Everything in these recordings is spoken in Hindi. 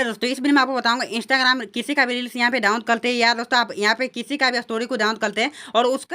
दोस्तों इस वीडियो में आपको बताऊंगा इंस्टाग्राम किसी का भी रील्स यहाँ पे डाउनलोड करते हैं या दोस्तों आप यहाँ पे किसी का भी स्टोरी को डाउनलोड करते हैं और उस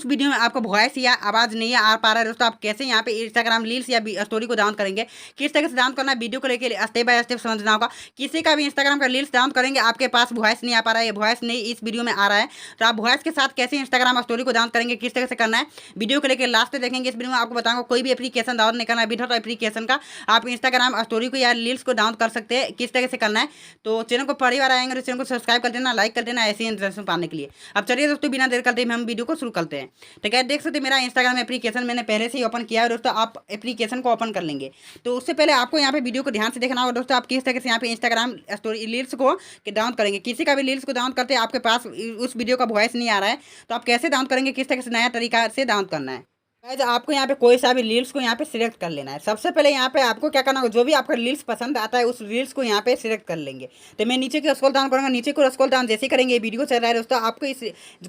वीडियो में आपको वॉइस या आवाज़ नहीं आ पा रहा है दोस्तों, आप कैसे यहाँ पे इंस्टाग्राम रील्स या स्टोरी को डाउनलोड करेंगे, किस तरह से डाउनलोड करना है, वीडियो को लेकर स्टेप बाय स्टेप समझना होगा। किसी का भी इंस्टाग्राम का रील्स डाउनलोड करेंगे, आपके पास वॉइस नहीं आ पा रहा है, वॉइस नहीं इस वीडियो में आ रहा है, तो आप वॉइस के साथ कैसे इंस्टाग्राम स्टोरी को डाउनलोड करेंगे, किस तरह से करना है, वीडियो को लेकर लास्ट देखेंगे। इस वीडियो में आपको बताऊंगा कोई भी एप्लीकेशन डाउनलोड नहीं करना है, विदाउट एप्लीकेशन का आप इंस्टाग्राम स्टोरी को या रील्स को डाउनलोड कर सकते हैं, किस तरह से करना है। तो चैनल को पहली बार आएंगे तो चैनल को सब्सक्राइब कर देना, लाइक कर देना ऐसी इन्फॉर्मेशन पाने के लिए। अब चलिए दोस्तों बिना देर करते हम वीडियो को शुरू करते हैं। तो क्या देख सकते हैं मेरा इंस्टाग्राम एप्लीकेशन मैंने पहले से ही ओपन किया है दोस्तों, आप एप्लीकेशन को ओपन कर लेंगे। तो उससे पहले आपको यहाँ पे वीडियो को ध्यान से देखना होगा दोस्तों, आप किस तरह से यहाँ पे इंस्टाग्राम स्टोरी रील्स को डाउनलोड करेंगे। किसी का भी रील्स को डाउनलोड करते हैं आपके पास उस वीडियो का वॉइस नहीं आ रहा है, तो आप कैसे डाउनलोड करेंगे, किस तरह से नया तरीका से डाउनलोड करना है। गाइस आपको यहाँ पे कोई सा भी रील्स को यहाँ पे सिलेक्ट कर लेना है। सबसे पहले यहाँ पे आपको क्या करना होगा, जो भी आपका रील्स पसंद आता है उस रील्स को यहाँ पे सिलेक्ट कर लेंगे। तो मैं नीचे की स्क्रॉल डाउन करूँगा, नीचे को स्क्रॉल डाउन जैसे करेंगे ये वीडियो चल रहा है दोस्तों, आपको इस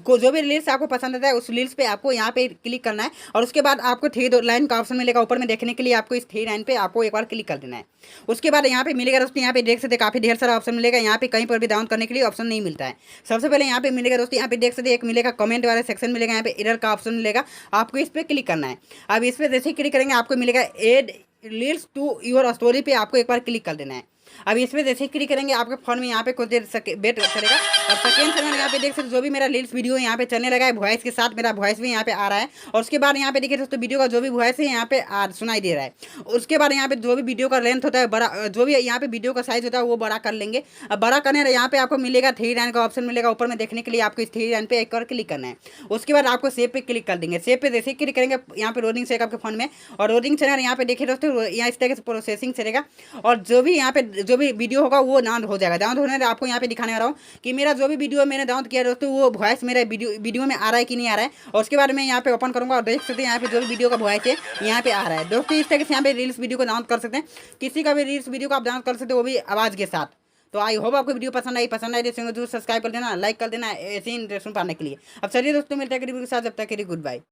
को जो भी रील्स आपको पसंद आता है उस रील्स पे आपको यहाँ पे क्लिक करना है और उसके बाद आपको थ्री लाइन का ऑप्शन मिलेगा ऊपर में देखने के लिए, आपको इस थ्री लाइन पे आपको एक बार क्लिक कर देना है। उसके बाद यहाँ पे मिलेगा दोस्तों, यहाँ पे देख सकते काफ़ी ढेर सारा ऑप्शन मिलेगा, यहाँ पे कहीं पर भी डाउन करने के लिए ऑप्शन नहीं मिलता है। सबसे पहले यहाँ पे मिलेगा दोस्तों, यहाँ पे देख सकते एक मिलेगा कमेंट वाला सेक्शन मिलेगा, यहाँ पे एरर का ऑप्शन मिलेगा, आपको इस पर क्लिक करना है। अब इस पर जैसे ही क्लिक करेंगे आपको मिलेगा add reels to your story पे आपको एक बार क्लिक कर देना है। अब इसमें जैसे ही क्लिक करेंगे आपके फोन में यहाँ पे कुछ देर वेट करेगा और सेकंड सेकंड यहाँ पे देख सकते जो भी मेरा रील्स वीडियो यहाँ पे चलने लगा है, वॉइस के साथ मेरा वॉइस भी यहाँ पे आ रहा है। और उसके बाद यहाँ पे देखिए दोस्तों वीडियो का जो भी वॉइस है यहाँ पे सुनाई दे रहा है। उसके बाद यहाँ पे जो भी वीडियो का लेंथ होता है बड़ा, जो भी यहाँ पे वीडियो का साइज होता है वो बड़ा कर लेंगे। अब बड़ा करने यहाँ पे आपको मिलेगा थ्री लाइन का ऑप्शन मिलेगा ऊपर में देखने के लिए, आपको इस थ्री लाइन पे एक बार क्लिक करना है। उसके बाद आपको सेव पे क्लिक कर देंगे। सेव पे जैसे ही क्लिक करेंगे यहाँ पे रोडिंग चलेगा आपके फोन में और रोडिंग चलेगा यहाँ पे देखिए दोस्तों यहाँ इस तरह से प्रोसेसिंग चलेगा और जो भी यहाँ पे जो भी वीडियो होगा वो डाउनलोड हो जाएगा। डाउनलोड होने आपको यहाँ पे दिखाने वाला हूँ कि मेरा जो भी वीडियो मैंने डाउनलोड किया दोस्तों वो वॉइस मेरे वीडियो में आ रहा है कि नहीं आ रहा है। और उसके बाद मैं यहाँ पे ओपन करूँगा और देख सकते हैं यहाँ पे जो भी वीडियो का वॉइस है यहाँ पे आ रहा है दोस्तों। इस तरह से यहाँ पे रील्स वीडियो को डाउनलोड कर सकते हैं, किसी का भी रील्स वीडियो को आप डाउनलोड कर सकते हैं वो भी आवाज़ के साथ। तो आई होप आपको वीडियो पसंद आई तो जरूर सब्सक्राइब कर देना, लाइक कर देना ऐसे ही इंटरेस्ट पाने के लिए। अब चलिए दोस्तों मिलते हैं वीडियो के साथ, जब तक के लिए गुड बाय।